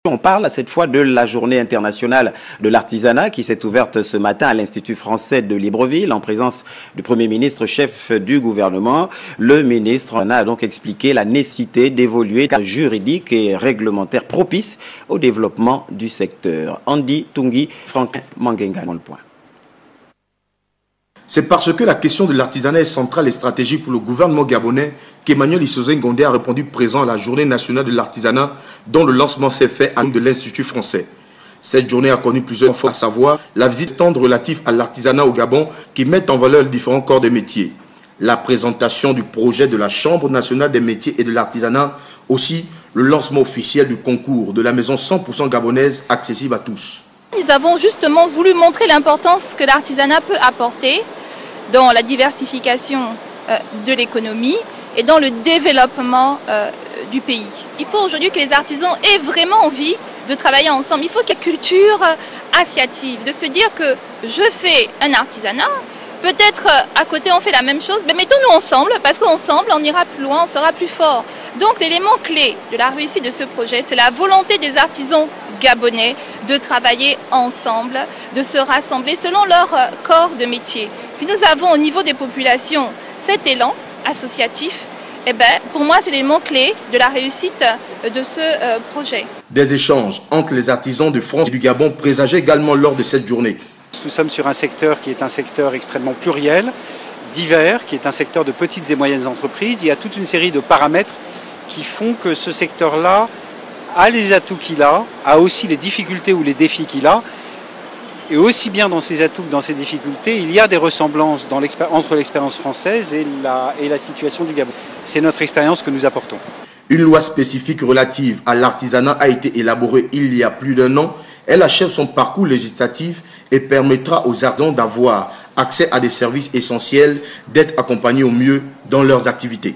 On parle cette fois de la journée internationale de l'artisanat qui s'est ouverte ce matin à l'Institut français de Libreville en présence du Premier ministre, chef du gouvernement. Le ministre a donc expliqué la nécessité d'évoluer cadre juridique et réglementaire propice au développement du secteur. Andy Tungi, Franklin Mangenga, le point. C'est parce que la question de l'artisanat est centrale et stratégique pour le gouvernement gabonais qu'Emmanuel Issoze Ngondé a répondu présent à la journée nationale de l'artisanat dont le lancement s'est fait à de l'Institut français. Cette journée a connu plusieurs fois, à savoir la visite stand relative à l'artisanat au Gabon qui met en valeur les différents corps de métiers, la présentation du projet de la Chambre nationale des métiers et de l'artisanat, aussi le lancement officiel du concours de la maison 100% gabonaise accessible à tous. Nous avons justement voulu montrer l'importance que l'artisanat peut apporter dans la diversification de l'économie et dans le développement du pays. Il faut aujourd'hui que les artisans aient vraiment envie de travailler ensemble. Il faut qu'il y ait une culture associative, de se dire que je fais un artisanat, peut-être à côté on fait la même chose, mais mettons-nous ensemble, parce qu'ensemble on ira plus loin, on sera plus fort. Donc l'élément clé de la réussite de ce projet, c'est la volonté des artisans gabonais de travailler ensemble, de se rassembler selon leur corps de métier. Si nous avons au niveau des populations cet élan associatif, eh bien, pour moi c'est l'élément clé de la réussite de ce projet. Des échanges entre les artisans de France et du Gabon présageaient également lors de cette journée. Nous sommes sur un secteur qui est un secteur extrêmement pluriel, divers, qui est un secteur de petites et moyennes entreprises. Il y a toute une série de paramètres qui font que ce secteur-là a les atouts qu'il a aussi les difficultés ou les défis qu'il a. Et aussi bien dans ses atouts que dans ses difficultés, il y a des ressemblances entre l'expérience française et la situation du Gabon. C'est notre expérience que nous apportons. Une loi spécifique relative à l'artisanat a été élaborée il y a plus d'1 an. Elle achève son parcours législatif et permettra aux artisans d'avoir accès à des services essentiels, d'être accompagnés au mieux dans leurs activités.